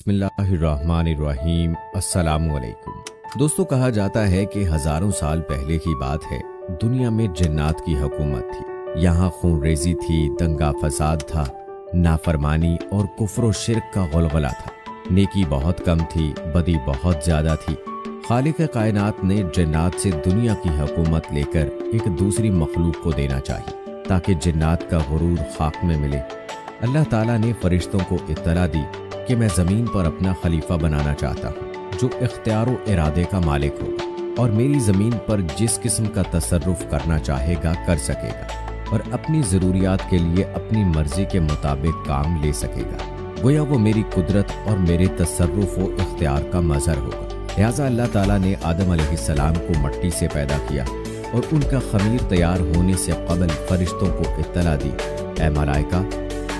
बिस्मिल्लाहिर्रहमानिर्रहीम। अस्सलामु अलैकुम। दोस्तों, कहा जाता है कि हजारों साल पहले की बात है, दुनिया में जिन्नात की हुकूमत थी। यहाँ खून रेजी थी, दंगा फसाद था, नाफरमानी और कुफ्र व शिर्क का गुलगुला था। नेकी बहुत कम थी, बदी बहुत ज्यादा थी। खालिक कायनात ने जिन्नात से दुनिया की हुकूमत लेकर एक दूसरी मखलूक को देना चाहिए ताकि जिन्नात का गुरूर खाक में मिले। अल्लाह ताला ने फरिश्तों को इत्तला दी कि मैं ज़मीन पर अपना खलीफा बनाना चाहता हूँ जो इख्तियार व इरादे का मालिक होगा और मेरी ज़मीन पर जिस किस्म का तसर्रुफ़ करना चाहेगा कर सकेगा और अपनी ज़रूरियात के लिए अपनी मर्ज़ी के मुताबिक काम ले सकेगा। गोया वो मेरी कुदरत और मेरे तसर्रुफ़ व इख्तियार का मज़हर होगा। लिहाजा अल्लाह ताला ने आदम अलैहिस्सलाम को मट्टी से पैदा किया और उनका खमीर तैयार होने से कबल फरिश्तों को इत्तला दी, ऐ मलाइका,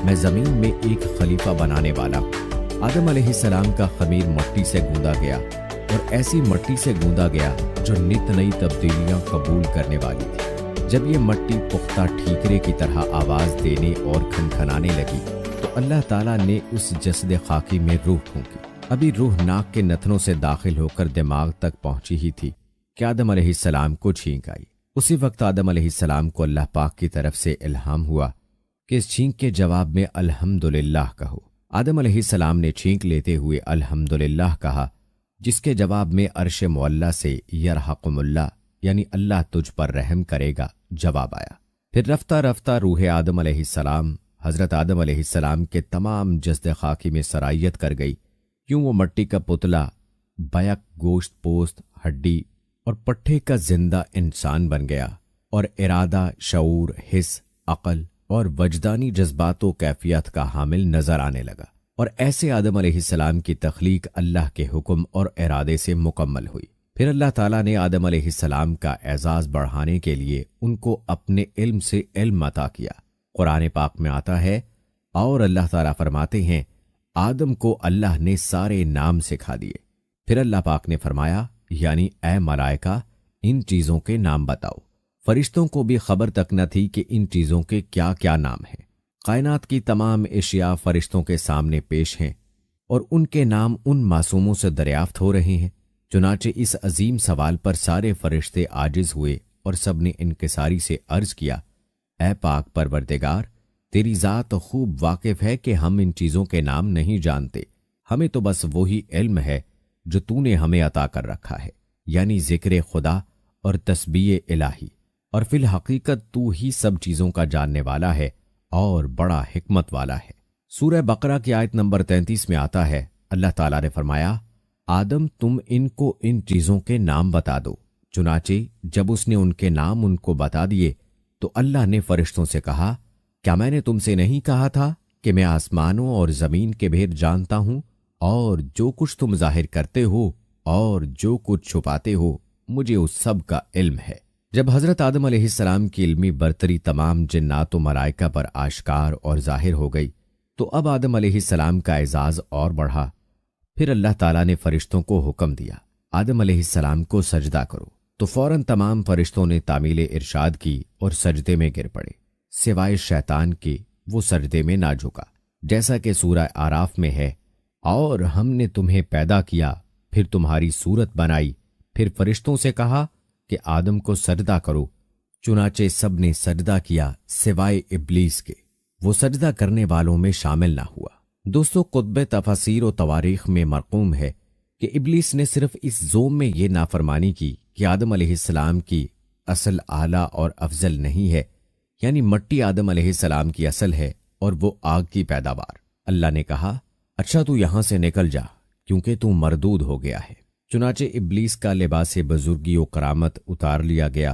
मैं ज़मीन में एक खलीफा बनाने वाला हूँ। आदम अलैहिस्सलाम का खमीर मट्टी से गूंदा गया और ऐसी मट्टी से गूंदा गया जो नित नई तब्दीलियां कबूल करने वाली थी। जब ये मट्टी पुख्ता ठीकरे की तरह आवाज़ देने और खनखनाने लगी तो अल्लाह ताला ने उस जस्द खाकी में रूह फूंकी। अभी रूह नाक के नथनों से दाखिल होकर दिमाग तक पहुंची ही थी कि आदम अलैहिस्सलाम को छींक आई। उसी वक्त आदम अलैहिस्सलाम को अल्लाह पाक की तरफ से इल्हाम हुआ कि इस छींक के जवाब में अल्हम्दुलिल्लाह कहो। आदम अलैहिस्सलाम ने छींक लेते हुए अल्हम्दुलिल्लाह कहा, जिसके जवाब में अर्श मुअल्ला से यरहकुमुल्लाह यानी अल्लाह तुझ पर रहम करेगा जवाब आया। फिर रफ्ता रफ्ता रूह आदम अलैहिस्सलाम हजरत आदम अलैहिस्सलाम के तमाम जस्द खाकी में सरायत कर गई। यूं वो मट्टी का पुतला बैक गोश्त पोस्त हड्डी और पट्टे का जिंदा इंसान बन गया और इरादा, शऊर, हिस, अक़ल और वजदानी जज्बातों कैफियत का हामिल नजर आने लगा। और ऐसे आदम अलैहिस्सलाम की तख्लीक अल्लाह के हुक्म और इरादे से मुकम्मल हुई। फिर अल्लाह ताला ने आदम अलैहिस्सलाम का एजाज बढ़ाने के लिए उनको अपने इल्म से इल्म अता किया। कुरान पाक में आता है, और अल्लाह ताला फरमाते हैं, आदम को अल्लाह ने सारे नाम सिखा दिए। फिर अल्लाह पाक ने फरमाया, यानी ऐ मलाइका, इन चीजों के नाम बताओ। फरिश्तों को भी खबर तक न थी कि इन चीजों के क्या क्या नाम हैं। कायनात की तमाम एशिया फरिश्तों के सामने पेश हैं और उनके नाम उन मासूमों से दरियाफ्त हो रहे हैं। चुनाचे इस अजीम सवाल पर सारे फरिश्ते आजिज हुए और सब ने इनकिसारी से अर्ज किया, ऐ पाक परवरदिगार, तेरी ज़ात खूब वाकिफ है कि हम इन चीज़ों के नाम नहीं जानते। हमें तो बस वही इल्म है जो तूने हमें अता कर रखा है, यानी जिक्र खुदा और तस्बीह इलाही। और फिल हकीकत तू ही सब चीज़ों का जानने वाला है और बड़ा हिकमत वाला है। सूरह बकरा की आयत नंबर 33 में आता है, अल्लाह ताला ने फरमाया, आदम तुम इनको इन चीज़ों के नाम बता दो। चुनाचे जब उसने उनके नाम उनको बता दिए तो अल्लाह ने फरिश्तों से कहा, क्या मैंने तुमसे नहीं कहा था कि मैं आसमानों और ज़मीन के भेद जानता हूँ और जो कुछ तुम जाहिर करते हो और जो कुछ छुपाते हो मुझे उस सब का इल्म है। जब हजरत आदम अलैहिस्सलाम की इल्मी बरतरी तमाम जिन्नात व मलाइका पर आश्कार और जाहिर हो गई तो अब आदम अलैहिस्सलाम का एजाज और बढ़ा। फिर अल्लाह ताला ने फरिश्तों को हुक्म दिया, आदम अलैहिस्सलाम को सजदा करो। तो फौरन तमाम फरिश्तों ने तामील इरशाद की और सजदे में गिर पड़े, सिवाय शैतान के, वो सजदे में ना झुका। जैसा कि सूरह आराफ में है, और हमने तुम्हें पैदा किया, फिर तुम्हारी सूरत बनाई, फिर फरिश्तों से कहा कि आदम को सजदा करो। चुनाचे सब ने सजदा किया सिवाय इब्लीस के, वो सजदा करने वालों में शामिल ना हुआ। दोस्तों, कुतुब तफसीर और तवारीख में मरकूम है कि इब्लीस ने सिर्फ इस जोम में ये नाफरमानी की कि आदम अलैहिस्सलाम की असल आला और अफजल नहीं है, यानी मट्टी आदम अलैहिस्सलाम की असल है और वो आग की पैदावार। अल्लाह ने कहा, अच्छा तू यहां से निकल जा क्योंकि तू मरदूद हो गया है। चुनाचे इब्लीस का लिबास बुजुर्गी और करामत उतार लिया गया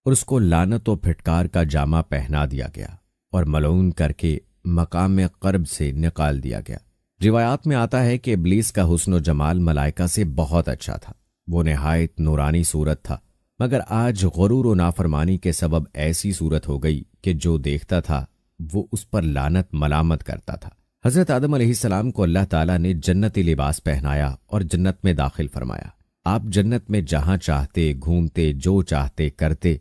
और उसको लानत और फिटकार का जामा पहना दिया गया और मलऊन करके मकाम क़र्ब से निकाल दिया गया। रिवायात में आता है कि इब्लीस का हुस्न व जमाल मलाइका से बहुत अच्छा था, वो निहायत नूरानी सूरत था, मगर आज गुरूर व नाफरमानी के सबब ऐसी सूरत हो गई कि जो देखता था वो उस पर लानत मलामत करता था। हजरत आदम अलैहिस्सलाम को अल्लाह ताला ने जन्नती लिबास पहनाया और जन्नत में दाखिल फरमाया। आप जन्नत में जहां चाहते घूमते, जो चाहते करते,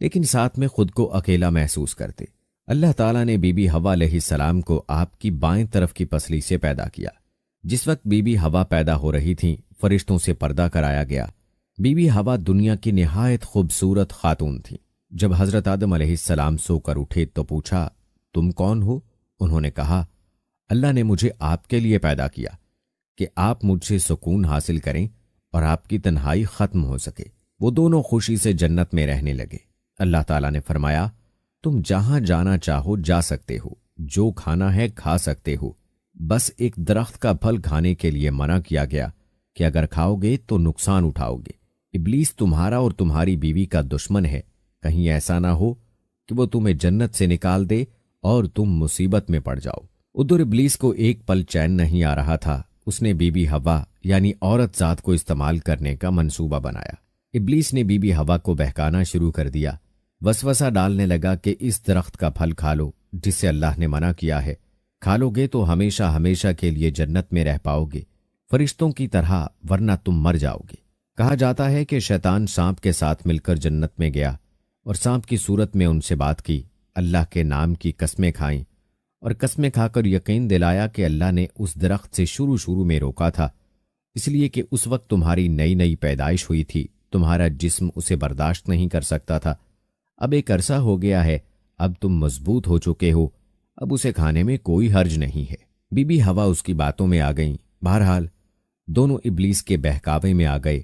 लेकिन साथ में खुद को अकेला महसूस करते। अल्लाह ताला ने बीबी हवा अलैहिस्सलाम को आपकी बाएं तरफ की पसली से पैदा किया, जिस वक्त बीबी हवा पैदा हो रही थी, फरिश्तों से पर्दा कराया गया। बीबी हवा दुनिया की निहायत खूबसूरत खातून थी। जब हजरत आदम अलैहिस्सलाम सोकर उठे तो पूछा, तुम कौन हो? उन्होंने कहा, अल्लाह ने मुझे आपके लिए पैदा किया कि आप मुझसे सुकून हासिल करें और आपकी तन्हाई खत्म हो सके। वो दोनों खुशी से जन्नत में रहने लगे। अल्लाह ताला ने फरमाया, तुम जहां जाना चाहो जा सकते हो, जो खाना है खा सकते हो, बस एक दरख्त का फल खाने के लिए मना किया गया कि अगर खाओगे तो नुकसान उठाओगे। इब्लीस तुम्हारा और तुम्हारी बीवी का दुश्मन है, कहीं ऐसा ना हो कि वो तुम्हें जन्नत से निकाल दे और तुम मुसीबत में पड़ जाओ। उधर इब्लीस को एक पल चैन नहीं आ रहा था। उसने बीबी हवा यानी औरत जात को इस्तेमाल करने का मंसूबा बनाया। इब्लीस ने बीबी हवा को बहकाना शुरू कर दिया। वसवसा डालने लगा कि इस दरख्त का फल खा लो जिसे अल्लाह ने मना किया है। खा लोगे तो हमेशा हमेशा के लिए जन्नत में रह पाओगे, फरिश्तों की तरह, वरना तुम मर जाओगे। कहा जाता है कि शैतान सांप के साथ मिलकर जन्नत में गया और सांप की सूरत में उनसे बात की, अल्लाह के नाम की कस्में खाईं और कस्में खाकर यकीन दिलाया कि अल्लाह ने उस दरख्त से शुरू में रोका था, इसलिए कि उस वक्त तुम्हारी नई नई पैदाइश हुई थी, तुम्हारा जिस्म उसे बर्दाश्त नहीं कर सकता था। अब एक अरसा हो गया है, अब तुम मजबूत हो चुके हो, अब उसे खाने में कोई हर्ज नहीं है। बीबी हवा उसकी बातों में आ गईं। बहरहाल दोनों इब्लीस के बहकावे में आ गए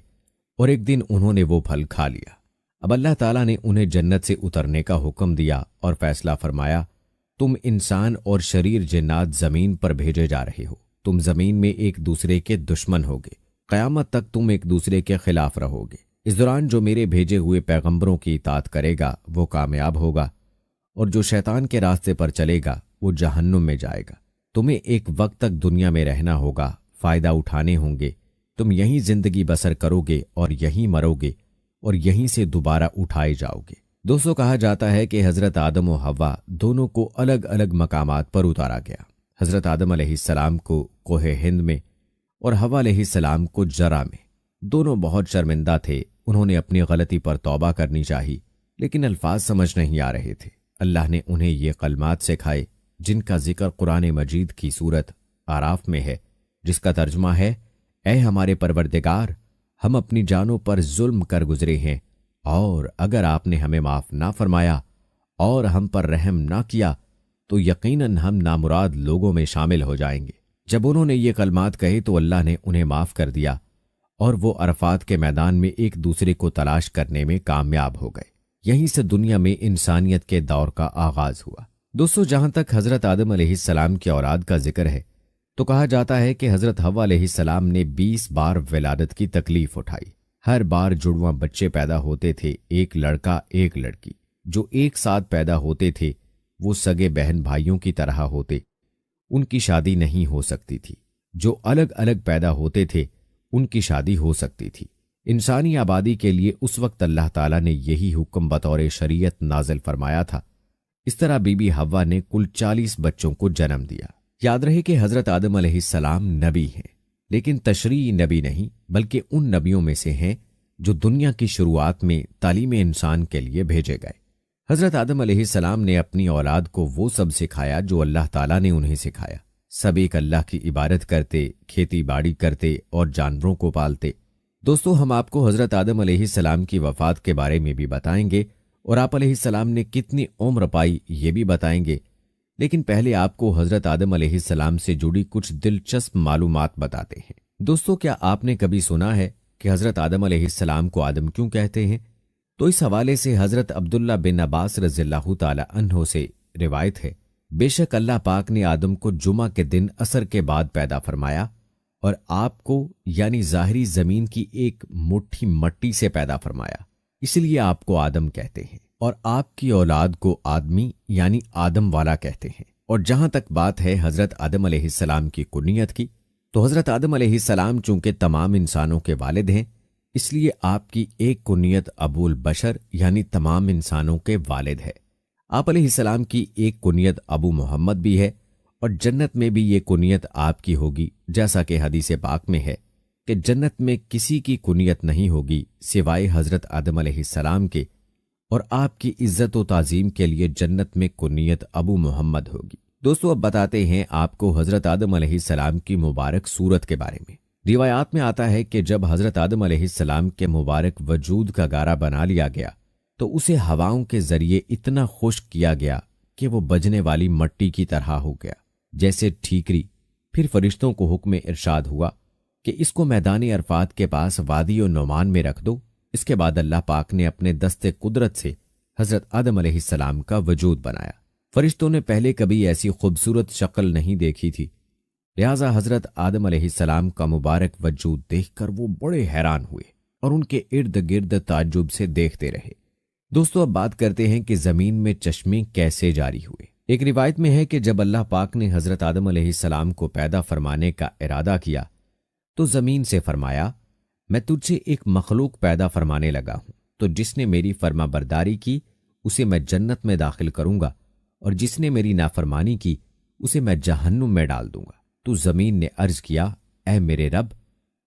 और एक दिन उन्होंने वो फल खा लिया। अब अल्लाह ताला ने उन्हें जन्नत से उतरने का हुक्म दिया और फैसला फरमाया, तुम इंसान और शरीर जिन्नात जमीन पर भेजे जा रहे हो। तुम जमीन में एक दूसरे के दुश्मन होगे, कयामत तक तुम एक दूसरे के खिलाफ रहोगे। इस दौरान जो मेरे भेजे हुए पैगंबरों की इताअत करेगा वो कामयाब होगा और जो शैतान के रास्ते पर चलेगा वो जहन्नुम में जाएगा। तुम्हें एक वक्त तक दुनिया में रहना होगा, फायदा उठाने होंगे, तुम यहीं जिंदगी बसर करोगे और यहीं मरोगे और यहीं से दोबारा उठाए जाओगे। दोस्तों, कहा जाता है कि हजरत आदम और हव्वा दोनों को अलग अलग मकामात पर उतारा गया। हजरत आदम अलैहिस्सलाम को कोहे हिंद में और हव्वा अलैहिस्सलाम को जरा में। दोनों बहुत शर्मिंदा थे। उन्होंने अपनी गलती पर तौबा करनी चाहिए, लेकिन अल्फाज समझ नहीं आ रहे थे। अल्लाह ने उन्हें ये कलमात सिखाए जिनका जिक्र कुरान मजीद की सूरत आराफ में है, जिसका तर्जुमा है, ऐ हमारे परवरदिगार, हम अपनी जानों पर जुल्म कर गुजरे हैं और अगर आपने हमें माफ ना फरमाया और हम पर रहम ना किया तो यकीनन हम नामुराद लोगों में शामिल हो जाएंगे। जब उन्होंने ये कलमात कहे तो अल्लाह ने उन्हें माफ कर दिया और वो अरफात के मैदान में एक दूसरे को तलाश करने में कामयाब हो गए। यहीं से दुनिया में इंसानियत के दौर का आगाज हुआ। दोस्तों, जहां तक हजरत आदम अलैहिस्सलाम की औलाद का जिक्र है तो कहा जाता है कि हजरत हव्वा अलैहिस्सलाम ने 20 बार विलादत की तकलीफ उठाई। हर बार जुड़वां बच्चे पैदा होते थे, एक लड़का एक लड़की। जो एक साथ पैदा होते थे वो सगे बहन भाइयों की तरह होते, उनकी शादी नहीं हो सकती थी। जो अलग अलग पैदा होते थे उनकी शादी हो सकती थी। इंसानी आबादी के लिए उस वक्त अल्लाह ताला ने यही हुक्म बतौर शरीयत नाजिल फरमाया था। इस तरह बीबी हव्वा ने कुल 40 बच्चों को जन्म दिया। याद रहे कि हजरत आदम अलैहिस्सलाम नबी हैं, लेकिन तशरीई नबी नहीं, बल्कि उन नबियों में से हैं जो दुनिया की शुरुआत में तालीम इंसान के लिए भेजे गए। हजरत आदम अलैहिस्सलाम ने अपनी औलाद को वो सब सिखाया जो अल्लाह ताला ने उन्हें सिखाया। सब एक अल्लाह की इबादत करते, खेती बाड़ी करते और जानवरों को पालते। दोस्तों, हम आपको हजरत आदम अलैहिस्सलाम की वफात के बारे में भी बताएंगे और आप अलैहिस्सलाम ने कितनी उम्र पाई ये भी बताएंगे, लेकिन पहले आपको हजरत आदम अलैहिस्सलाम से जुड़ी कुछ दिलचस्प मालूमात बताते हैं। दोस्तों, क्या आपने कभी सुना है कि हजरत आदम अलैहिस्सलाम को आदम क्यों कहते हैं? तो इस हवाले से हजरत अब्दुल्ला बिन अब्बास रज़ियल्लाहु ताला अन्हो से रिवायत है, बेशक अल्लाह पाक ने आदम को जुमा के दिन असर के बाद पैदा फरमाया और आपको यानी ज़ाहिरी जमीन की एक मुट्ठी मट्टी से पैदा फरमाया, इसलिए आपको आदम कहते हैं और आपकी औलाद को आदमी यानी आदम वाला कहते हैं। और जहां तक बात है हजरत आदम अलैहिस्सलाम की कुनियत की, तो हजरत आदम अलैहिस्सलाम चूंकि तमाम इंसानों के वालिद हैं, इसलिए आपकी एक कुनियत अबुल बशर यानी तमाम इंसानों के वालिद है। आप अलैहिस्सलाम की एक कुनियत अबू मोहम्मद भी है और जन्नत में भी ये कुनियत आपकी होगी, जैसा कि हदीस पाक में है कि जन्नत में किसी की कुनियत नहीं होगी सिवाय हजरत आदम अलैहिस्सलाम के, और आपकी इज्जत व ताजीम के लिए जन्नत में कुनियत अबू मोहम्मद होगी। दोस्तों अब बताते ہیں آپ کو حضرت آدم علیہ السلام کی مبارک صورت کے بارے میں۔ روایات میں آتا ہے کہ جب حضرت آدم علیہ السلام کے مبارک وجود کا گارا بنا لیا گیا تو اسے ہواؤں کے ذریعے اتنا خشک کیا گیا کہ وہ بجنے والی مٹی کی طرح ہو گیا جیسے ٹھیکری۔ پھر فرشتوں کو حکم ارشاد ہوا کہ اس کو میدان عرفات کے پاس وادی النعمان میں رکھ دو۔ اس کے بعد اللہ پاک نے اپنے دست قدرت سے حضرت آدم علیہ السلام کا وجود بنایا۔ فرشتوں نے پہلے کبھی ایسی خوبصورت شکل نہیں دیکھی تھی، لہٰذا حضرت آدم علیہ السلام کا مبارک وجود دیکھ کر وہ بڑے حیران ہوئے اور ان کے ارد گرد تعجب سے دیکھتے رہے۔ دوستو اب بات کرتے ہیں کہ زمین میں چشمے کیسے جاری ہوئے۔ ایک روایت میں ہے کہ جب اللہ پاک نے حضرت آدم علیہ السلام کو پیدا فرمانے کا ارادہ کیا تو زمین سے فرمایا، میں تجھ سے ایک مخلوق پیدا فرمانے لگا ہوں، تو جس نے میری فرما برداری کی اسے میں جنت میں داخل کروں گا، اور جس نے میری نافرمانی کی اسے میں جہنم میں ڈال دوں گا۔ تو زمین نے عرض کیا، اے میرے رب،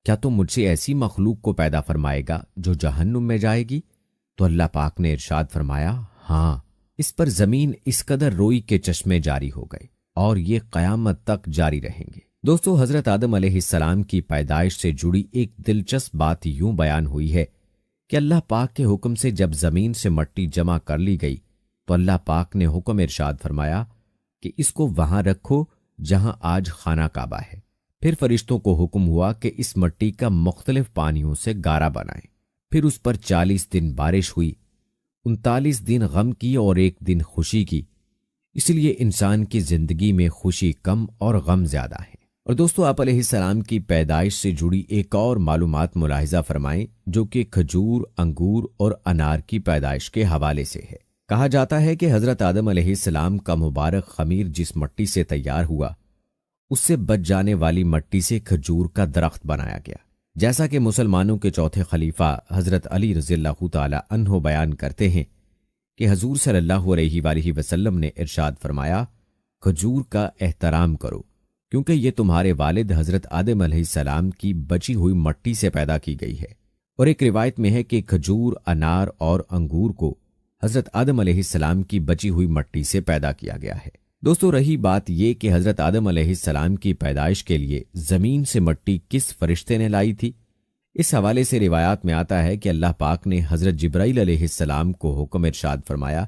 کیا تم مجھ سے ایسی مخلوق کو پیدا فرمائے گا جو جہنم میں جائے گی؟ تو اللہ پاک نے ارشاد فرمایا، ہاں۔ اس پر زمین اس قدر روئی کے چشمے جاری ہو گئے اور یہ قیامت تک جاری رہیں گے۔ دوستو حضرت آدم علیہ السلام کی پیدائش سے جڑی ایک دلچسپ بات یوں بیان ہوئی ہے کہ اللہ پاک کے حکم سے جب زمین سے مٹی جمع کر لی گئی تو اللہ پاک نے حکم ارشاد فرمایا کہ اس کو وہاں رکھو جہاں آج خانہ کعبہ ہے۔ پھر فرشتوں کو حکم ہوا کہ اس مٹی کا مختلف پانیوں سے گارا بنائیں۔ پھر اس پر 40 دن بارش ہوئی، 39 دن غم کی اور 1 دن خوشی کی، اس لیے انسان کی زندگی میں خوشی کم اور غم زیادہ ہے۔ اور دوستو آپ علیہ السلام کی پیدائش سے جڑی ایک اور معلومات ملاحظہ فرمائیں جو کہ کھجور، انگور اور انار کی پیدائش کے حوالے سے ہے۔ کہا جاتا ہے کہ حضرت آدم علیہ السلام کا مبارک خمیر جس مٹی سے تیار ہوا اس سے بچ جانے والی مٹی سے کھجور کا درخت بنایا گیا، جیسا کہ مسلمانوں کے چوتھے خلیفہ حضرت علی رضی اللہ تعالی عنہ بیان کرتے ہیں کہ حضور صلی اللہ علیہ وآلہ وسلم نے ارشاد فرمایا، کھجور کا احترام کرو کیونکہ یہ تمہارے والد حضرت آدم علیہ السلام کی بچی ہوئی مٹی سے پیدا کی گئی ہے۔ اور ایک روایت میں ہے کہ کھجور، انار اور انگور کو حضرت آدم علیہ السلام کی بچی ہوئی مٹی سے پیدا کیا گیا ہے۔ دوستو رہی بات یہ کہ حضرت آدم علیہ السلام کی پیدائش کے لیے زمین سے مٹی کس فرشتے نے لائی تھی، اس حوالے سے روایات میں آتا ہے کہ اللہ پاک نے حضرت جبرائیل علیہ السلام کو حکم ارشاد فرمایا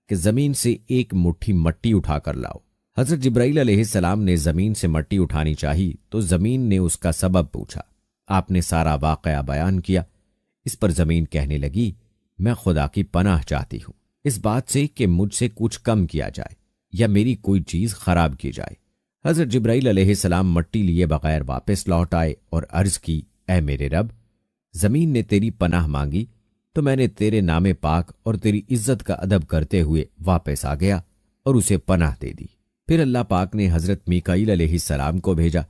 کہ زمین سے ایک مٹھی مٹی اٹھا کر لاؤ۔ حضرت جبرائیل علیہ السلام نے زمین سے مٹی اٹھانی چاہی تو زمین نے اس کا سبب پوچھا۔ آپ نے سارا واقعہ بیان کیا۔ اس پر زمین کہنے لگی، میں خدا کی پناہ چاہتی ہوں اس بات سے کہ مجھ سے کچھ کم کیا جائے یا میری کوئی چیز خراب کی جائے۔ حضرت جبرائیل علیہ السلام مٹی لیے بغیر واپس لوٹ آئے اور عرض کی، اے میرے رب، زمین نے تیری پناہ مانگی تو میں نے تیرے نام پاک اور تیری عزت کا ادب کرتے ہوئے واپس آ گیا اور اسے پناہ دے دی۔ پھر اللہ پاک نے حضرت میکائیل علیہ السلام کو بھیجا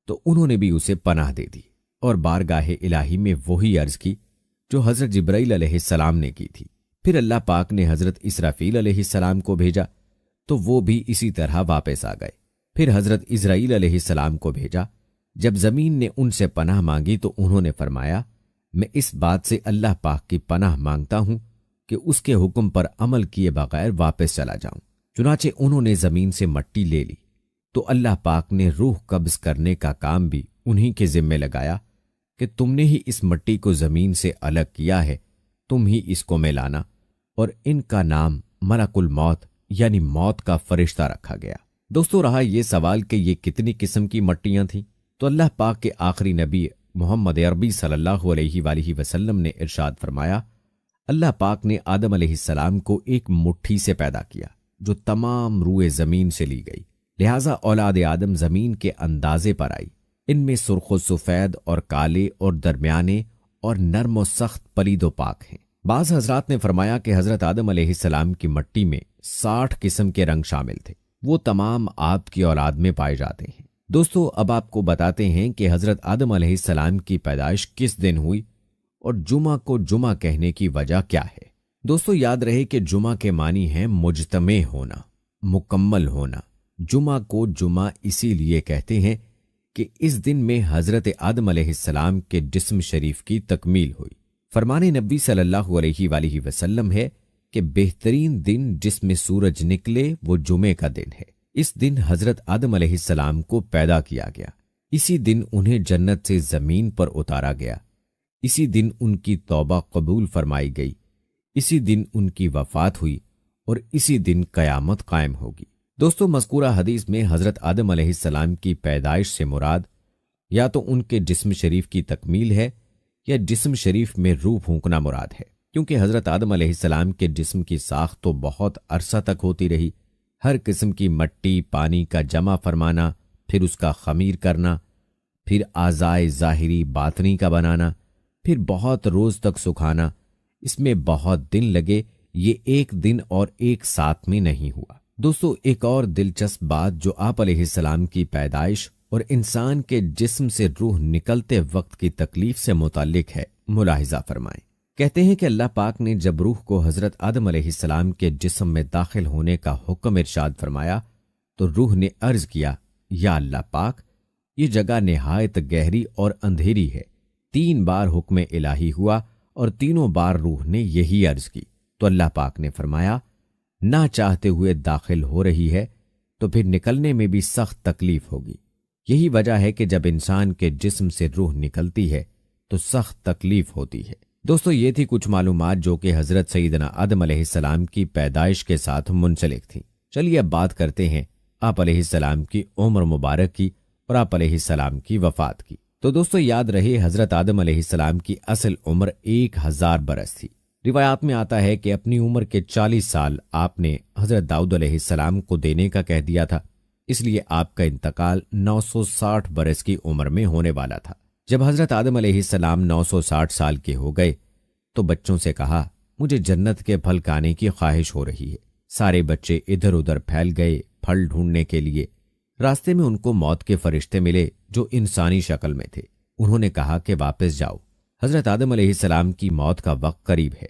تو انہوں نے بھی اسے پناہ دے دی اور بارگاہ الہی میں وہی عرض کی جو حضرت جبرائیل علیہ السلام نے کی تھی۔ پھر اللہ پاک نے حضرت اسرافیل علیہ السلام کو بھیجا تو وہ بھی اسی طرح واپس آ گئے۔ پھر حضرت اسرائیل علیہ السلام کو بھیجا۔ جب زمین نے ان سے پناہ مانگی تو انہوں نے فرمایا، میں اس بات سے اللہ پاک کی پناہ مانگتا ہوں کہ اس کے حکم پر عمل کیے بغیر واپس چلا جاؤں۔ چنانچہ انہوں نے زمین سے مٹی لے لی تو اللہ پاک نے روح قبض کرنے کا کام بھی انہی کے ذمے لگایا کہ تم نے ہی اس مٹی کو زمین سے الگ کیا ہے، تم ہی اس کو ملانا، اور ان کا نام ملک الموت یعنی موت کا فرشتہ رکھا گیا۔ دوستو رہا یہ سوال کہ یہ کتنی قسم کی مٹیاں تھیں، تو اللہ پاک کے آخری نبی محمد عربی صلی اللہ علیہ وآلہ وسلم نے ارشاد فرمایا، اللہ پاک نے آدم علیہ السلام کو ایک مٹھی سے پیدا کیا جو تمام روئے زمین سے لی گئی، لہٰذا اولاد آدم زمین کے اندازے پر آئی۔ ان میں سرخ و سفید اور کالے اور درمیانے اور نرم و سخت پلید و پاک ہیں۔ بعض حضرات نے فرمایا کہ حضرت آدم علیہ السلام کی مٹی میں 60 قسم کے رنگ شامل تھے، وہ تمام آپ کی اولاد میں پائے جاتے ہیں۔ دوستو اب آپ کو بتاتے ہیں کہ حضرت آدم علیہ السلام کی پیدائش کس دن ہوئی اور جمعہ کو جمعہ کہنے کی وجہ کیا ہے۔ دوستو یاد رہے کہ جمعہ کے معنی ہے مجتمع ہونا، مکمل ہونا۔ جمعہ کو جمعہ اسی لیے کہتے ہیں کہ اس دن میں حضرت آدم علیہ السلام کے جسم شریف کی تکمیل ہوئی۔ فرمان نبی صلی اللہ علیہ وآلہ وسلم ہے کہ بہترین دن جس میں سورج نکلے وہ جمعے کا دن ہے۔ इस दिन हजरत आदम अलैहिस्सलाम को पैदा किया गया। इसी दिन उन्हें जन्नत से जमीन पर उतारा गया। इसी दिन उनकी तौबा कबूल फरमाई गई। इसी दिन उनकी वफात हुई और इसी दिन कयामत कायम होगी। दोस्तों, मज़कूरा हदीस में हजरत आदम अलैहिस्सलाम की पैदाइश से मुराद या तो उनके जिस्म शरीफ की तकमील है या जिस्म शरीफ में रूह फूंकना मुराद है, क्योंकि हजरत आदम अलैहिस्सलाम के जिस्म की साख तो बहुत अरसा तक होती रही। हर किस्म की मट्टी पानी का जमा फरमाना, फिर उसका खमीर करना, फिर आज़ाए ज़ाहिरी बातनी का बनाना, फिर बहुत रोज तक सुखाना, इसमें बहुत दिन लगे। ये एक दिन और एक साथ में नहीं हुआ। दोस्तों, एक और दिलचस्प बात जो आप अलैहिस्सलाम की पैदाइश और इंसान के जिस्म से रूह निकलते वक्त की तकलीफ से मुताल्लिक है, मुलाहिजा फरमाएं। कहते हैं कि अल्लाह पाक ने जब रूह को हजरत आदम अलैहिस्सलाम के जिस्म में दाखिल होने का हुक्म इरशाद फरमाया तो रूह ने अर्ज किया, या अल्लाह पाक, ये जगह निहायत गहरी और अंधेरी है। 3 बार हुक्म इलाही हुआ और तीनों बार रूह ने यही अर्ज की तो अल्लाह पाक ने फरमाया, ना चाहते हुए दाखिल हो रही है तो फिर निकलने में भी सख्त तकलीफ होगी। यही वजह है कि जब इंसान के जिस्म से रूह निकलती है तो सख्त तकलीफ होती है। दोस्तों, ये थी कुछ मालूमात जो कि हजरत सैयदना आदम अलैहिस्सलाम की पैदाइश के साथ मुंसलिक थी। चलिए अब बात करते हैं आप अलैहिस्सलाम की उम्र मुबारक की और आप अलैहिस्सलाम की वफात की। तो दोस्तों, याद रहे हजरत आदम अलैहिस्सलाम की असल उम्र 1000 बरस थी। रिवायात में आता है कि अपनी उम्र के 40 साल आपने हजरत दाऊद अलैहिस्सलाम को देने का कह दिया था, इसलिए आपका इंतकाल 960 बरस की उम्र में होने वाला था। जब हजरत आदम अलैहिस्सलाम 960 साल के हो गए तो बच्चों से कहा, मुझे जन्नत के फल खाने की ख्वाहिश हो रही है। सारे बच्चे इधर उधर फैल गए फल ढूंढने के लिए। रास्ते में उनको मौत के फरिश्ते मिले जो इंसानी शक्ल में थे। उन्होंने कहा कि वापस जाओ, हजरत आदम अलैहिस्सलाम की मौत का वक्त करीब है।